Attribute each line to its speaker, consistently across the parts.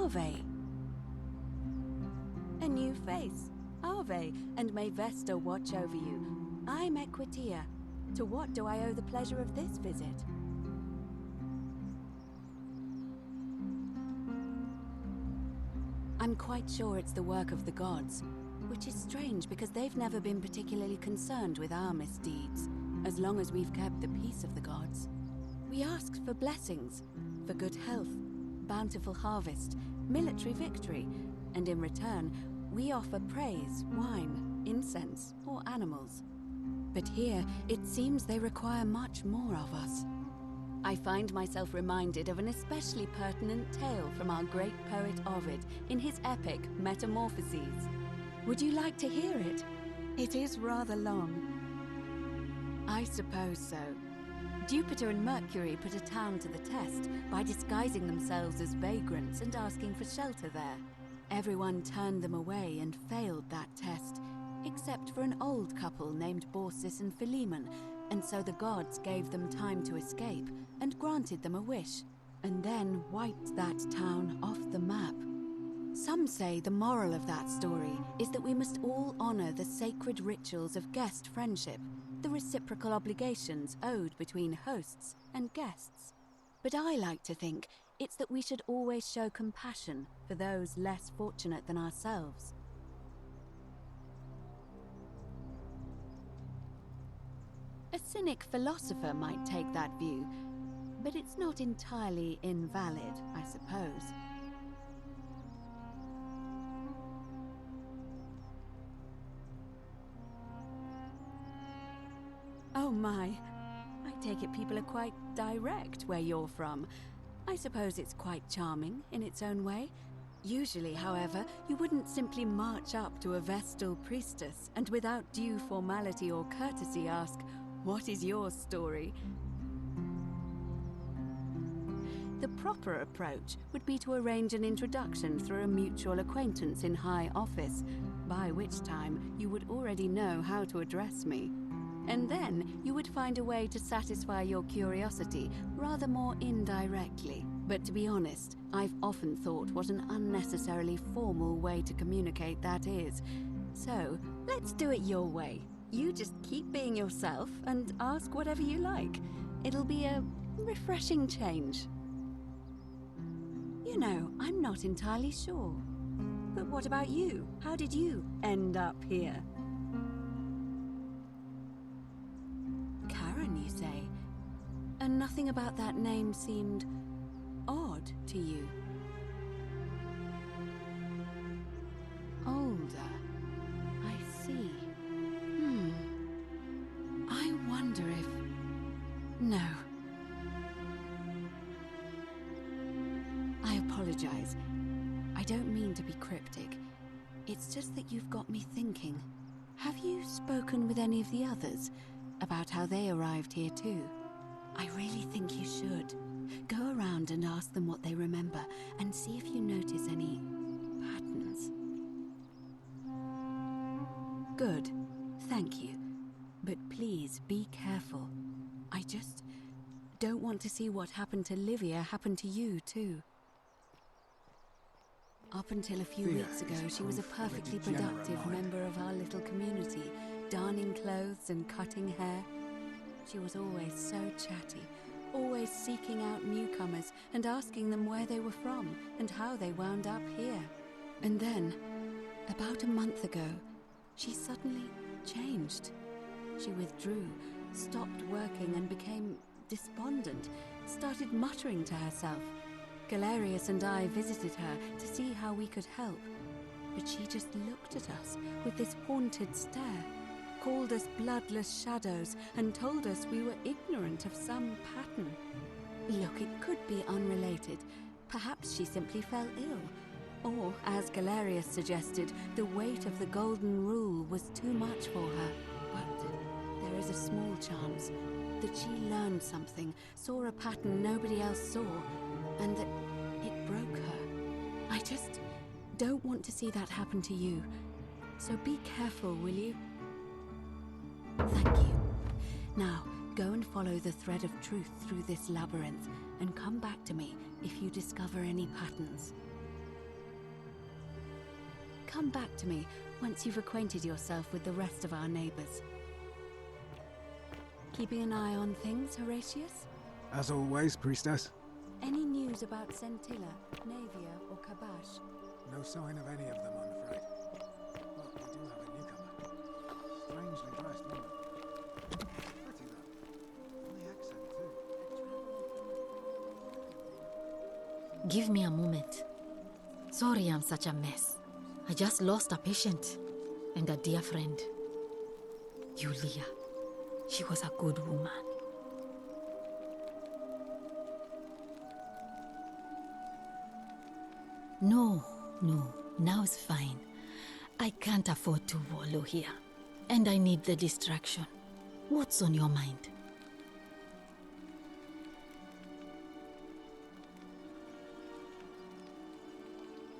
Speaker 1: Ave. A new face. Ave, and may Vesta watch over you. I'm Equitia. To what do I owe the pleasure of this visit? I'm quite sure it's the work of the gods, which is strange because they've never been particularly concerned with our misdeeds, as long as we've kept the peace of the gods. We asked for blessings, for good health, bountiful harvest, military victory, and in return, we offer praise, wine, incense, or animals. But here, it seems they require much more of us. I find myself reminded of an especially pertinent tale from our great poet Ovid in his epic Metamorphoses. Would you like to hear it? It is rather long. I suppose so. Jupiter and Mercury put a town to the test by disguising themselves as vagrants and asking for shelter there. Everyone turned them away and failed that test, except for an old couple named Baucis and Philemon, and so the gods gave them time to escape and granted them a wish, and then wiped that town off the map. Some say the moral of that story is that we must all honor the sacred rituals of guest friendship, the reciprocal obligations owed between hosts and guests. But I like to think it's that we should always show compassion for those less fortunate than ourselves. A cynic philosopher might take that view, but it's not entirely invalid, I suppose. Oh my, I take it people are quite direct where you're from. I suppose it's quite charming in its own way. Usually, however, you wouldn't simply march up to a Vestal priestess and without due formality or courtesy ask, "What is your story?" The proper approach would be to arrange an introduction through a mutual acquaintance in high office, by which time you would already know how to address me. And then you would find a way to satisfy your curiosity rather more indirectly. But to be honest, I've often thought what an unnecessarily formal way to communicate that is. So, let's do it your way. You just keep being yourself and ask whatever you like. It'll be a refreshing change. You know, I'm not entirely sure. But what about you? How did you end up here? Karen, you say? And nothing about that name seemed odd to you? Older. I see. I wonder if... No. I apologize. I don't mean to be cryptic. It's just that you've got me thinking. Have you spoken with any of the others about how they arrived here too? I really think you should. Go around and ask them what they remember and see if you notice any patterns. Good. Thank you. But please be careful. I just don't want to see what happened to Livia happen to you too. Up until a few weeks ago, she was a perfectly productive member of our little community, darning clothes and cutting hair. She was always so chatty, always seeking out newcomers and asking them where they were from and how they wound up here. And then, about a month ago, she suddenly changed. She withdrew, stopped working and became despondent, started muttering to herself. Galerius and I visited her to see how we could help, but she just looked at us with this haunted stare, called us bloodless shadows, and told us we were ignorant of some pattern. Look, it could be unrelated. Perhaps she simply fell ill. Or, as Galerius suggested, the weight of the Golden Rule was too much for her. But there is a small chance that she learned something, saw a pattern nobody else saw, and that it broke her. I just don't want to see that happen to you. So be careful, will you? Thank you. Now, go and follow the thread of truth through this labyrinth, and come back to me if you discover any patterns. come back to me once you've acquainted yourself with the rest of our neighbors. Keeping an eye on things, Horatius?
Speaker 2: As always, priestess.
Speaker 1: Any news about Centilla, Navia, or Kabash?
Speaker 2: No sign of any of them, I'm afraid. But we do have a newcomer. Strangely dressed woman. Pretty though. Funny accent too.
Speaker 3: Give me a moment. Sorry I'm such a mess. I just lost a patient and a dear friend. Yulia. She was a good woman. No, now it's fine. I can't afford to wallow here. And I need the distraction. What's on your mind?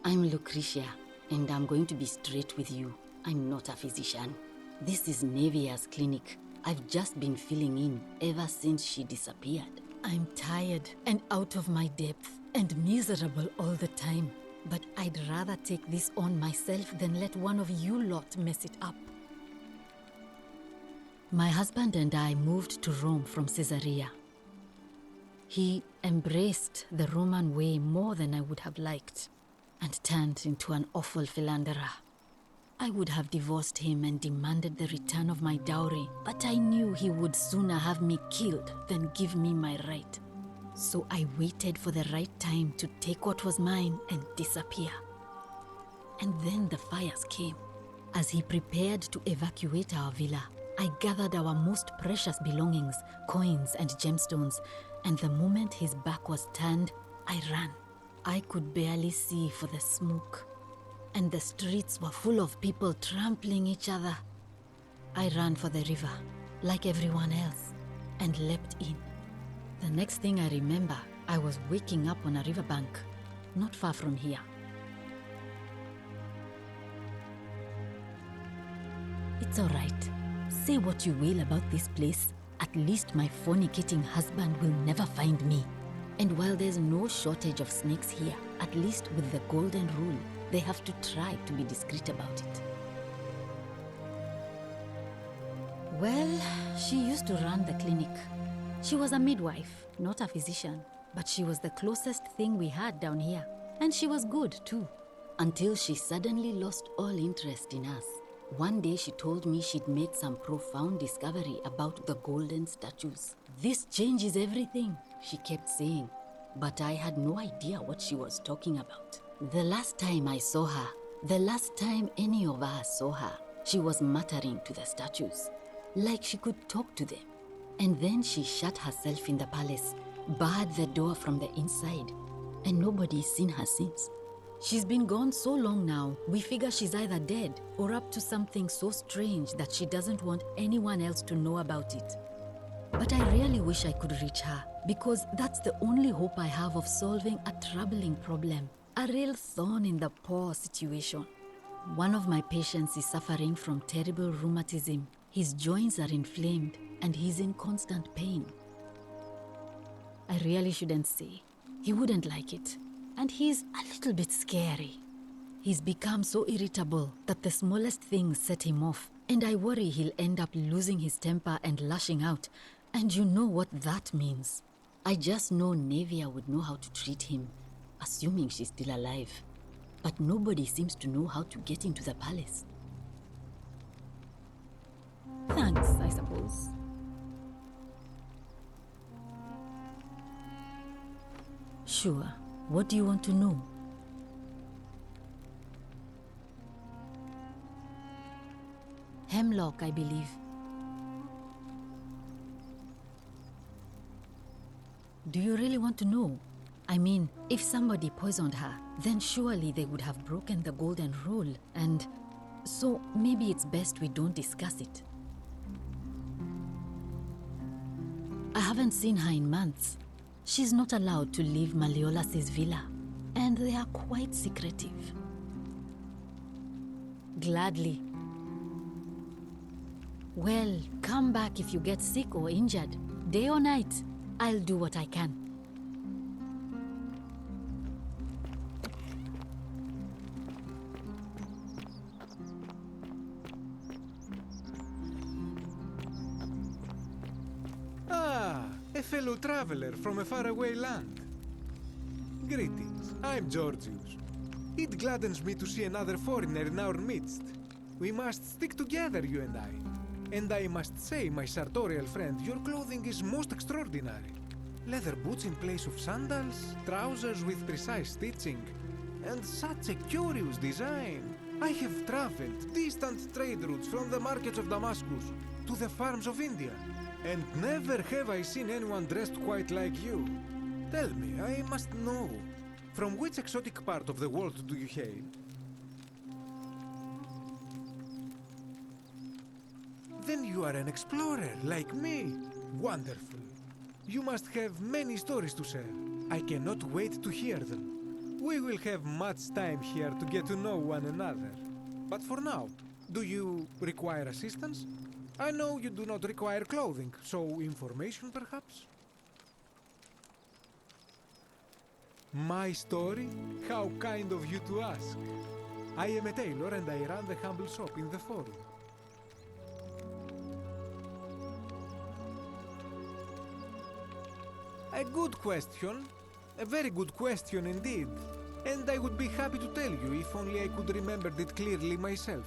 Speaker 3: I'm Lucretia, and I'm going to be straight with you. I'm not a physician. This is Navia's clinic. I've just been filling in ever since she disappeared. I'm tired and out of my depth and miserable all the time. But I'd rather take this on myself than let one of you lot mess it up. My husband and I moved to Rome from Caesarea. He embraced the Roman way more than I would have liked and turned into an awful philanderer. I would have divorced him and demanded the return of my dowry, but I knew he would sooner have me killed than give me my right. So I waited for the right time to take what was mine and disappear. And then the fires came. As he prepared to evacuate our villa, I gathered our most precious belongings, coins and gemstones, and the moment his back was turned, I ran. I could barely see for the smoke, and the streets were full of people trampling each other. I ran for the river, like everyone else, and leapt in. The next thing I remember, I was waking up on a riverbank, not far from here. It's all right. Say what you will about this place. At least my fornicating husband will never find me. And while there's no shortage of snakes here, at least with the Golden Rule, they have to try to be discreet about it. Well, she used to run the clinic. She was a midwife, not a physician, but she was the closest thing we had down here. And she was good, too. Until she suddenly lost all interest in us. One day she told me she'd made some profound discovery about the golden statues. This changes everything, she kept saying. But I had no idea what she was talking about. The last time I saw her, the last time any of us saw her, she was muttering to the statues, like she could talk to them. And then she shut herself in the palace, barred the door from the inside, and nobody's seen her since. She's been gone so long now, we figure she's either dead or up to something so strange that she doesn't want anyone else to know about it. But I really wish I could reach her, because that's the only hope I have of solving a troubling problem, a real thorn in the paw situation. One of my patients is suffering from terrible rheumatism. His joints are inflamed and he's in constant pain. I really shouldn't say. He wouldn't like it. And he's a little bit scary. He's become so irritable that the smallest things set him off, and I worry he'll end up losing his temper and lashing out, and you know what that means. I just know Navia would know how to treat him, assuming she's still alive. But nobody seems to know how to get into the palace. Thanks, I suppose. Sure. What do you want to know? Hemlock, I believe. Do you really want to know? I mean, if somebody poisoned her, then surely they would have broken the Golden Rule, and so maybe it's best we don't discuss it. I haven't seen her in months. She's not allowed to leave Malleolus' villa, and they are quite secretive. Gladly. Well, come back if you get sick or injured. Day or night, I'll do what I can.
Speaker 2: fellow traveler from a faraway land. Greetings, I'm Georgius. It gladdens me to see another foreigner in our midst. We must stick together, you and I. And I must say, my sartorial friend, your clothing is most extraordinary. Leather boots in place of sandals, trousers with precise stitching, and such a curious design. I have traveled distant trade routes from the markets of Damascus to the farms of India, and never have I seen anyone dressed quite like you. Tell me, I must know, from which exotic part of the world do you hail? Then you are an explorer, like me. Wonderful. You must have many stories to share. I cannot wait to hear them. We will have much time here to get to know one another. But for now, do you require assistance? I know you do not require clothing, so information perhaps? My story? How kind of you to ask. I am a tailor and I run the humble shop in the forum. A good question. A very good question indeed. And I would be happy to tell you if only I could remember it clearly myself.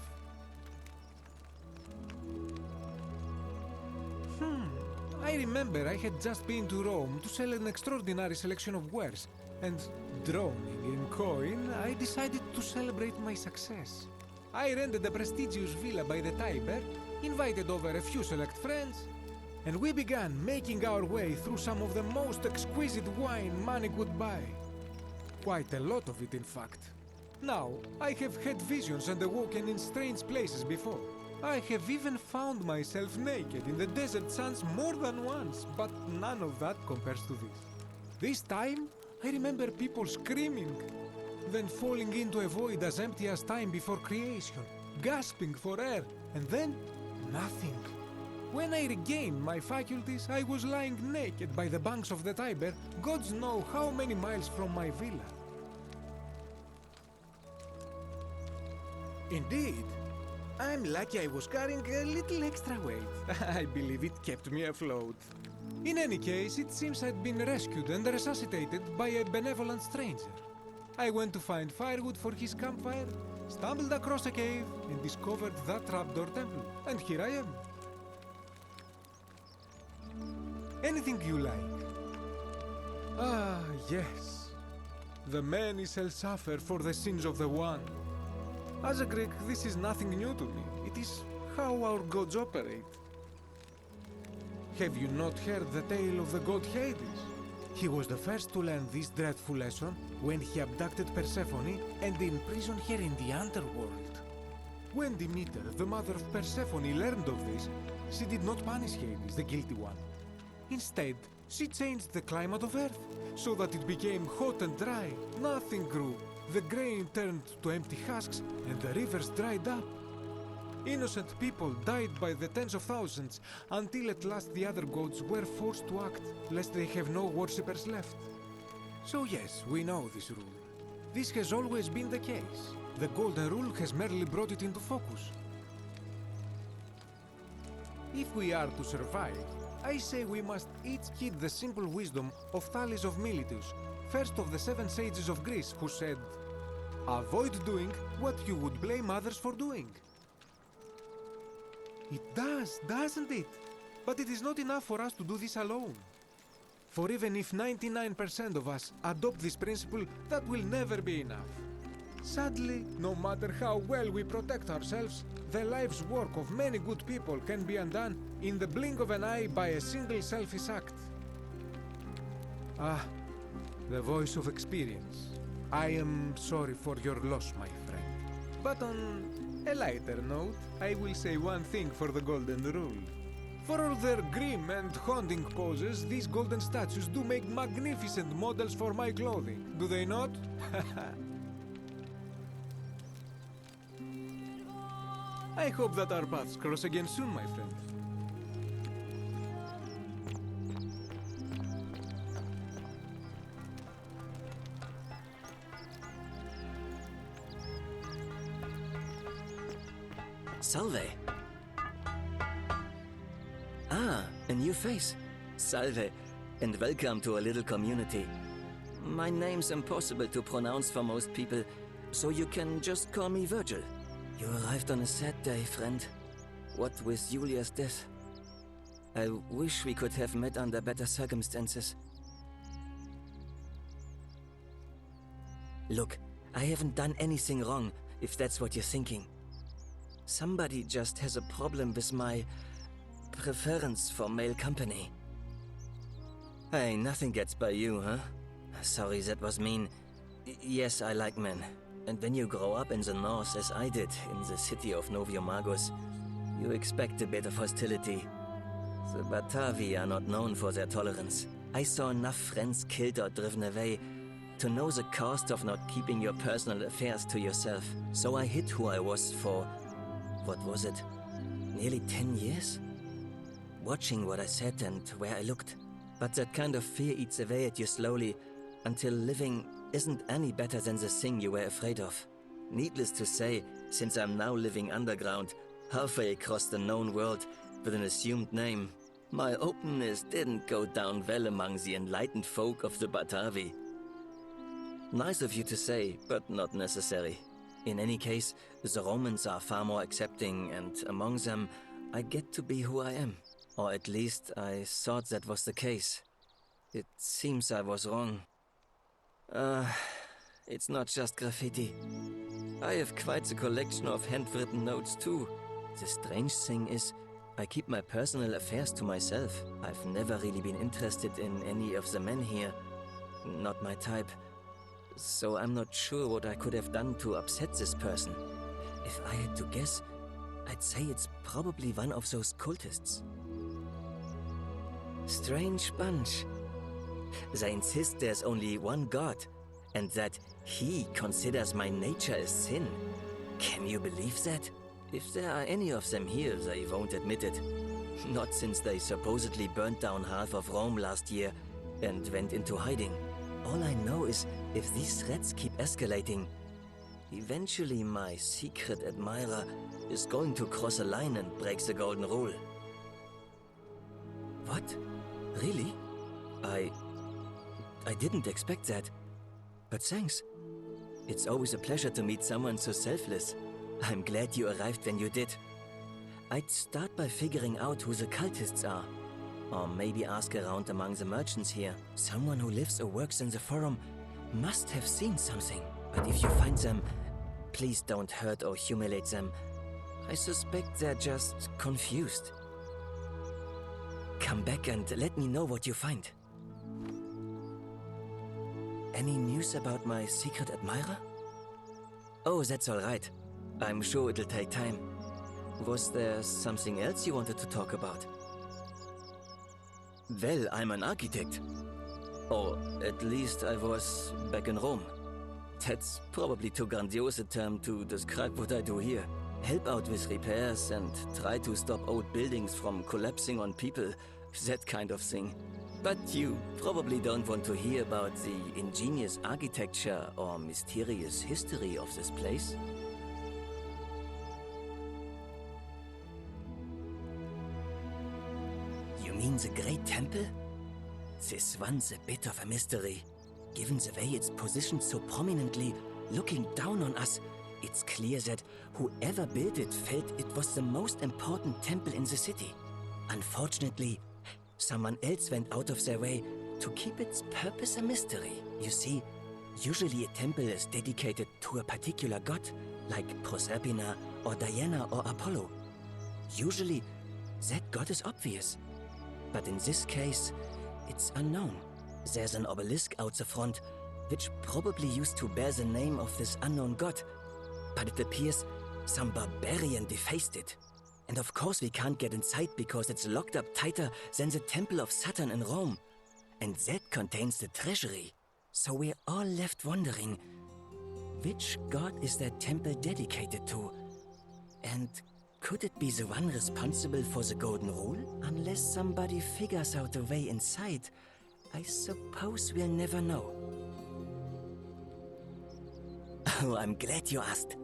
Speaker 2: I remember I had just been to Rome to sell an extraordinary selection of wares, and drowning in coin, I decided to celebrate my success. I rented a prestigious villa by the Tiber, invited over a few select friends, and we began making our way through some of the most exquisite wine money could buy. Quite a lot of it, in fact. Now, I have had visions and awoken in strange places before. I have even found myself naked in the desert sands more than once, but none of that compares to this. This time, I remember people screaming, then falling into a void as empty as time before creation, gasping for air, and then nothing. When I regained my faculties, I was lying naked by the banks of the Tiber, gods know how many miles from my villa. Indeed. I'm lucky I was carrying a little extra weight. I believe it kept me afloat. In any case, it seems I'd been rescued and resuscitated by a benevolent stranger. I went to find firewood for his campfire, stumbled across a cave, and discovered that trapdoor temple. And here I am. Anything you like. Ah, yes. The many shall suffer for the sins of the one. As a Greek, this is nothing new to me. It is how our gods operate. Have you not heard the tale of the god Hades? He was the first to learn this dreadful lesson when he abducted Persephone and imprisoned her in the underworld. When Demeter, the mother of Persephone, learned of this, she did not punish Hades, the guilty one. Instead, she changed the climate of Earth so that it became hot and dry. Nothing grew. The grain turned to empty husks and the rivers dried up. Innocent people died by the tens of thousands until at last the other gods were forced to act lest they have no worshippers left. So yes, we know this rule. This has always been the case. The Golden Rule has merely brought it into focus. If we are to survive, I say we must each heed the simple wisdom of Thales of Miletus, first of the 7 sages of Greece, who said, "Avoid doing what you would blame others for doing." It does, doesn't it? But it is not enough for us to do this alone. For even if 99% of us adopt this principle, that will never be enough. Sadly, no matter how well we protect ourselves, the life's work of many good people can be undone in the blink of an eye by a single selfish act. Ah, the voice of experience. I am sorry for your loss, my friend. But on a lighter note, I will say one thing for the Golden Rule. For all their grim and haunting poses, these golden statues do make magnificent models for my clothing, do they not? I hope that our paths cross again soon, my friend.
Speaker 4: Salve. Ah, a new face. Salve. and welcome to a little community. My name's impossible to pronounce for most people, so you can just call me Virgil. You arrived on a sad day, friend. What with Julia's death? I wish we could have met under better circumstances. Look, I haven't done anything wrong, if that's what you're thinking. Somebody just has a problem with my preference for male company. Hey, nothing gets by you, huh? Sorry, that was mean. Yes, I like men. And when you grow up in the north, as I did, in the city of Noviomagos, you expect a bit of hostility. The Batavi are not known for their tolerance. I saw enough friends killed or driven away to know the cost of not keeping your personal affairs to yourself. So I hid who I was for, what was it, nearly 10 years? Watching what I said and where I looked. But that kind of fear eats away at you slowly, until living isn't any better than the thing you were afraid of. Needless to say, since I'm now living underground, halfway across the known world, with an assumed name, my openness didn't go down well among the enlightened folk of the Batavi. Nice of you to say, but not necessary. In any case, the Romans are far more accepting, and among them, I get to be who I am. Or at least, I thought that was the case. It seems I was wrong. It's not just graffiti. I have quite the collection of handwritten notes too. The strange thing is, I keep my personal affairs to myself. I've never really been interested in any of the men here. Not my type. So I'm not sure what I could have done to upset this person. If I had to guess, I'd say it's probably one of those cultists. Strange bunch. They insist there's only one God, and that he considers my nature a sin. Can you believe that? If there are any of them here, they won't admit it. Not since they supposedly burnt down half of Rome last year and went into hiding. All I know is, if these threats keep escalating, eventually my secret admirer is going to cross a line and break the golden rule. What? Really? I didn't expect that. But thanks. It's always a pleasure to meet someone so selfless. I'm glad you arrived when you did. I'd start by figuring out who the cultists are. Or maybe ask around among the merchants here. Someone who lives or works in the forum must have seen something. But if you find them, please don't hurt or humiliate them. I suspect they're just confused. Come back and let me know what you find. Any news about my secret admirer? Oh, that's all right. I'm sure it'll take time. Was there something else you wanted to talk about? Well, I'm an architect. Or at least I was back in Rome. That's probably too grandiose a term to describe what I do here. Help out with repairs and try to stop old buildings from collapsing on people. That kind of thing. But you probably don't want to hear about the ingenious architecture or mysterious history of this place. You mean the Great Temple? This one's a bit of a mystery. Given the way it's positioned so prominently, looking down on us, it's clear that whoever built it felt it was the most important temple in the city. Unfortunately, someone else went out of their way to keep its purpose a mystery. You see, usually a temple is dedicated to a particular god, like Proserpina or Diana or Apollo. Usually, that god is obvious. But in this case, it's unknown. There's an obelisk out the front, which probably used to bear the name of this unknown god. But it appears some barbarian defaced it. And of course we can't get inside because it's locked up tighter than the Temple of Saturn in Rome. And that contains the treasury. So we're all left wondering, which god is that temple dedicated to? And could it be the one responsible for the golden rule? Unless somebody figures out a way inside, I suppose we'll never know. Oh, I'm glad you asked.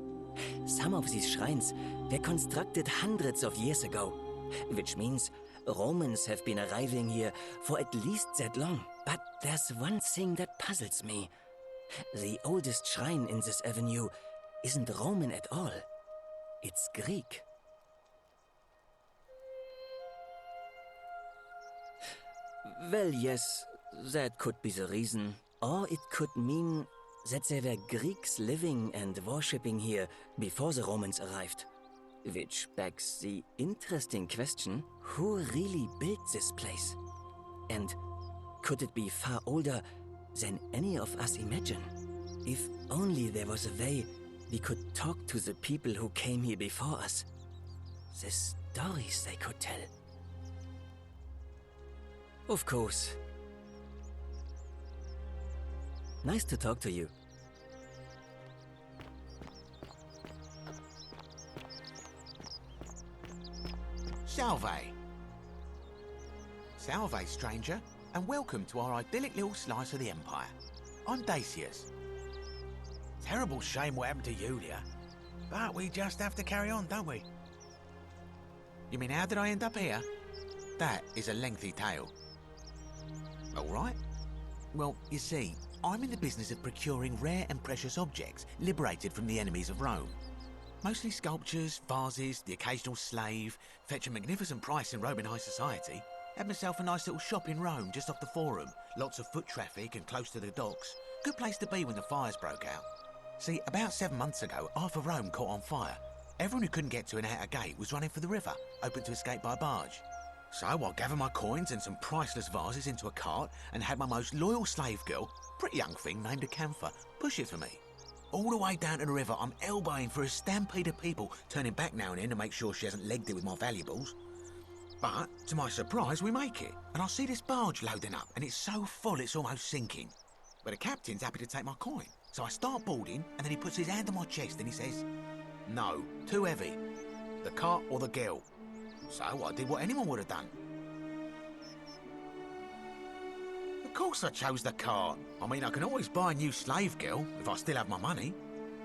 Speaker 4: Some of these shrines were constructed hundreds of years ago, which means Romans have been arriving here for at least that long. But there's one thing that puzzles me. The oldest shrine in this avenue isn't Roman at all. It's Greek. Well, yes, that could be the reason. Or it could mean that there were Greeks living and worshipping here before the Romans arrived. Which begs the interesting question, who really built this place? And could it be far older than any of us imagine? If only there was a way we could talk to the people who came here before us. The stories they could tell. Of course. Nice to talk to you.
Speaker 5: Salve. Salve, stranger, and welcome to our idyllic little slice of the Empire. I'm Dacius. Terrible shame what happened to Julia, but we just have to carry on, don't we? You mean, how did I end up here? That is a lengthy tale. All right. Well, you see, I'm in the business of procuring rare and precious objects liberated from the enemies of Rome. Mostly sculptures, vases, the occasional slave, fetch a magnificent price in Roman high society. Had myself a nice little shop in Rome just off the Forum. Lots of foot traffic and close to the docks. Good place to be when the fires broke out. See, about 7 months ago, half of Rome caught on fire. Everyone who couldn't get to an outer gate was running for the river, open to escape by barge. So I gathered my coins and some priceless vases into a cart and had my most loyal slave girl, pretty young thing named Acantha, push it for me. All the way down to the river, I'm elbowing for a stampede of people, turning back now and then to make sure she hasn't legged it with my valuables. But, to my surprise, we make it, and I see this barge loading up, and it's so full it's almost sinking. But the captain's happy to take my coin, so I start boarding, and then he puts his hand on my chest and he says, "No, too heavy. The cart or the girl." So I did what anyone would have done. Of course I chose the cart. I mean, I can always buy a new slave girl if I still have my money.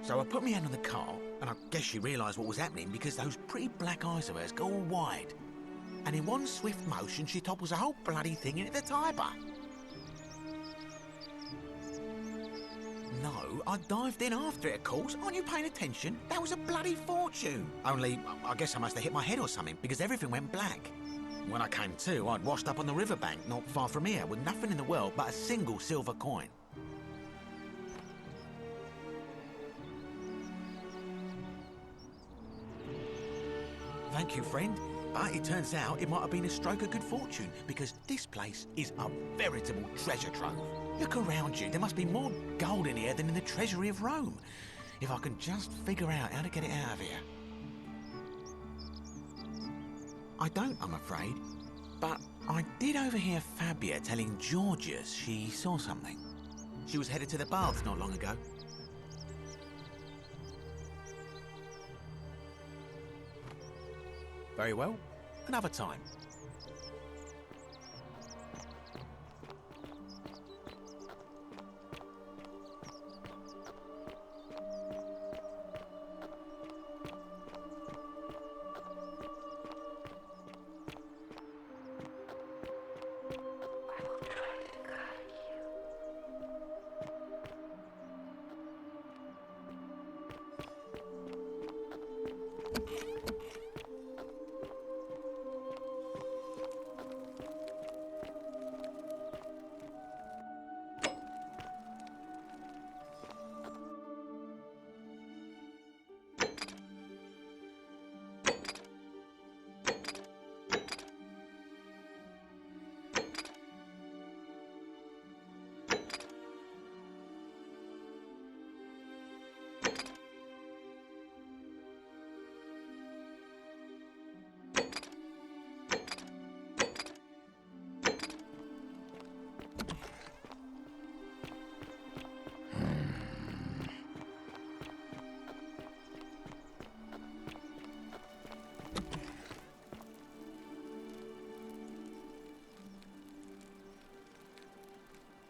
Speaker 5: So I put my hand on the cart, and I guess she realised what was happening because those pretty black eyes of hers go all wide. And in one swift motion, she topples the whole bloody thing into the Tiber. No, I dived in after it, of course. Aren't you paying attention? That was a bloody fortune. Only, I guess I must have hit my head or something, because everything went black. When I came to, I'd washed up on the riverbank, not far from here, with nothing in the world but a single silver coin. Thank you, friend. But it turns out it might have been a stroke of good fortune, because this place is a veritable treasure trove. Look around you, there must be more gold in here than in the treasury of Rome. If I can just figure out how to get it out of here. I don't, I'm afraid. But I did overhear Fabia telling Georgius she saw something. She was headed to the baths not long ago. Very well. Another time.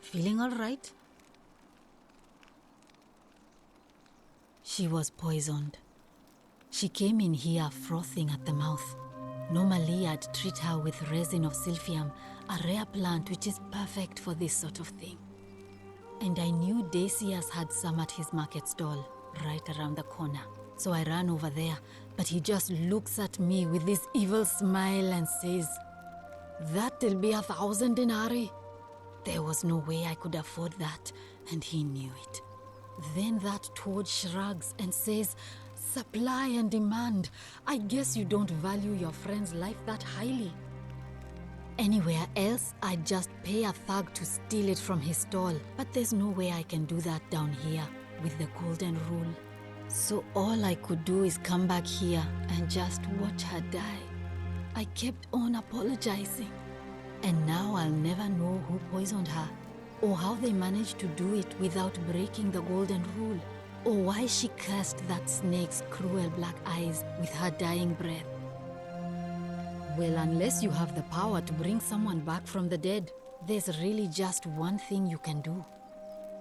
Speaker 3: Feeling all right? She was poisoned. She came in here frothing at the mouth. Normally, I'd treat her with resin of silphium, a rare plant which is perfect for this sort of thing. And I knew Decius had some at his market stall, right around the corner. So I ran over there, but he just looks at me with this evil smile and says, "That'll be 1,000 denarii." There was no way I could afford that, and he knew it. Then that toad shrugs and says, "Supply and demand. I guess you don't value your friend's life that highly." Anywhere else, I'd just pay a thug to steal it from his stall, but there's no way I can do that down here with the Golden Rule. So all I could do is come back here and just watch her die. I kept on apologizing, and now I'll never know who poisoned her, or how they managed to do it without breaking the Golden Rule, or why she cursed that snake's cruel black eyes with her dying breath. Well, unless you have the power to bring someone back from the dead, there's really just one thing you can do.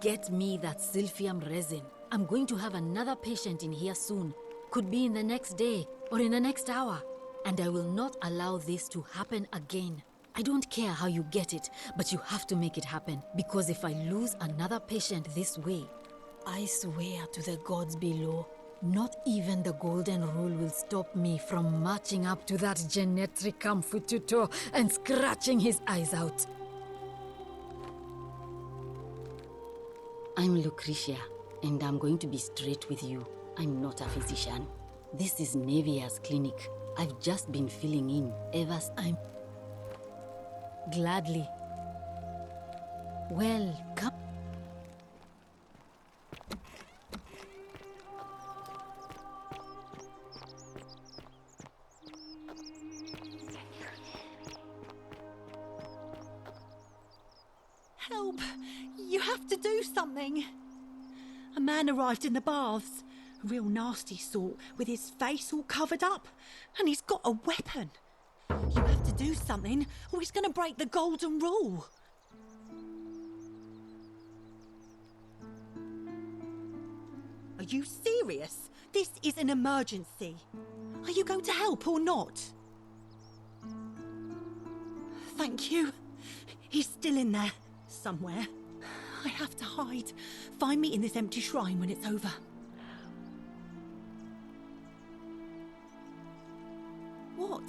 Speaker 3: Get me that silphium resin. I'm going to have another patient in here soon. Could be in the next day or in the next hour. And I will not allow this to happen again. I don't care how you get it, but you have to make it happen. Because if I lose another patient this way, I swear to the gods below, not even the Golden Rule will stop me from marching up to that genetricum fututo and scratching his eyes out. I'm Lucretia, and I'm going to be straight with you. I'm not a physician. This is Nevia's clinic. I've just been filling in ever since I'm... Gladly. Well, come.
Speaker 6: Help! You have to do something! A man arrived in the baths. A real nasty sort, with his face all covered up. And he's got a weapon. You have to do something, or he's going to break the Golden Rule. Are you serious? This is an emergency. Are you going to help or not? Thank you. He's still in there, somewhere. I have to hide. Find me in this empty shrine when it's over. What?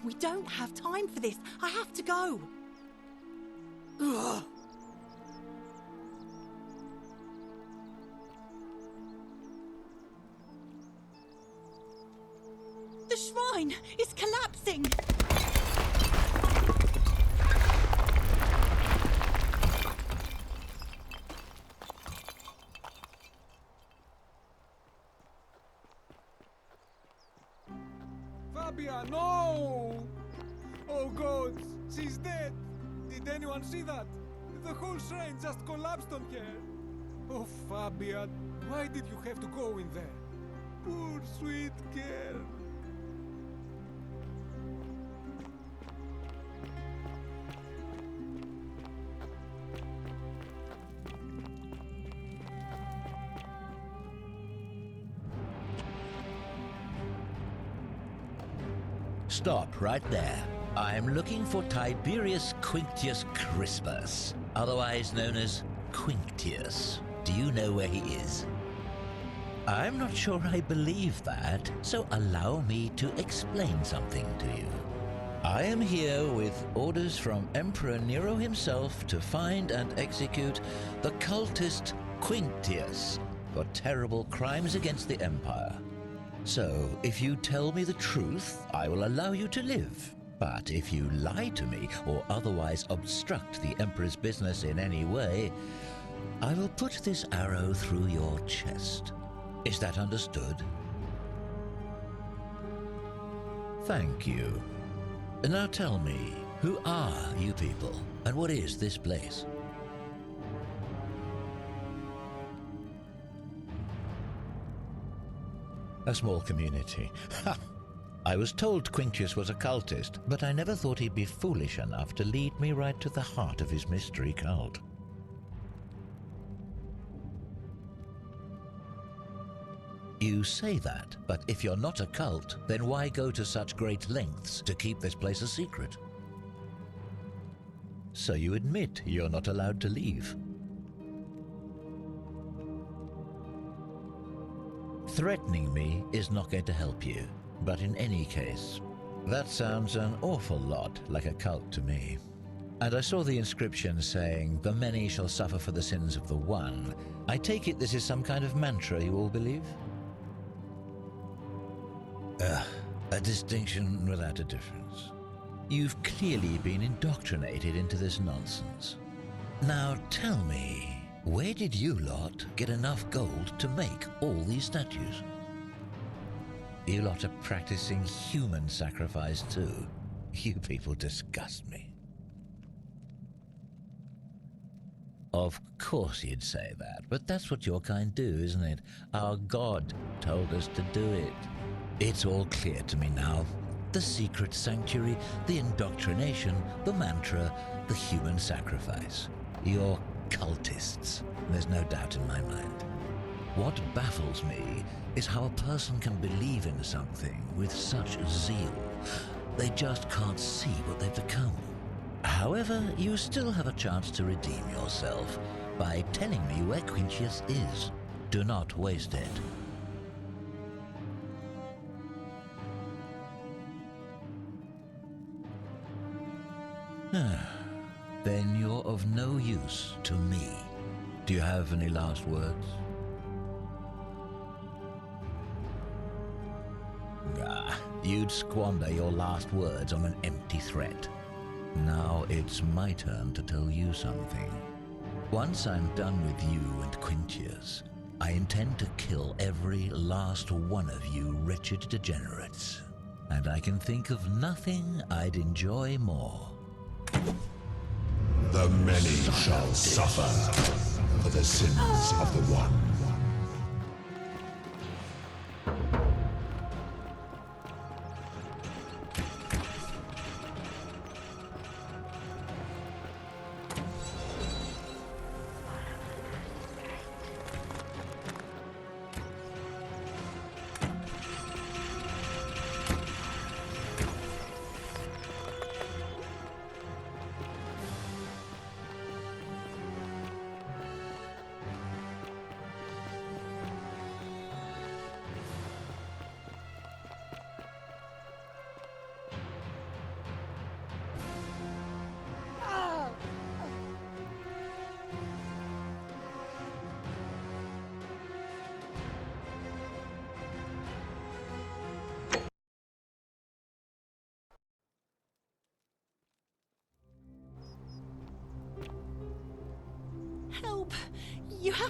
Speaker 6: We don't have time for this. I have to go. Ugh. The shrine is collapsing.
Speaker 2: Fabia, no! Oh God, she's dead! Did anyone see that? The whole shrine just collapsed on her! Oh Fabia, why did you have to go in there? Poor sweet girl!
Speaker 7: Stop right there. I'm looking for Tiberius Quinctius Crispus, otherwise known as Quinctius. Do you know where he is? I'm not sure I believe that, so allow me to explain something to you. I am here with orders from Emperor Nero himself to find and execute the cultist Quinctius for terrible crimes against the Empire. So, if you tell me the truth, I will allow you to live. But if you lie to me or otherwise obstruct the Emperor's business in any way, I will put this arrow through your chest. Is that understood? Thank you. Now tell me, who are you people, and what is this place? A small community. Ha! I was told Quinctius was a cultist, but I never thought he'd be foolish enough to lead me right to the heart of his mystery cult. You say that, but if you're not a cult, then why go to such great lengths to keep this place a secret? So you admit you're not allowed to leave. Threatening me is not going to help you, but in any case, that sounds an awful lot like a cult to me. And I saw the inscription saying, "The many shall suffer for the sins of the one." I take it this is some kind of mantra you all believe? A distinction without a difference. You've clearly been indoctrinated into this nonsense. Now tell me, where did you lot get enough gold to make all these statues? You lot are practicing human sacrifice too. You people disgust me. Of course you'd say that, but that's what your kind do, isn't it? Our God told us to do it. It's all clear to me now. The secret sanctuary, the indoctrination, the mantra, the human sacrifice. You're cultists, there's no doubt in my mind. What baffles me is how a person can believe in something with such zeal. They just can't see what they've become. However, you still have a chance to redeem yourself by telling me where Quintius is. Do not waste it. Then you're of no use to me. Do you have any last words? You'd squander your last words on an empty threat. Now it's my turn to tell you something. Once I'm done with you and Quintius, I intend to kill every last one of you wretched degenerates. And I can think of nothing I'd enjoy more.
Speaker 8: The many shall suffer for the sins of the one.
Speaker 6: Help! You have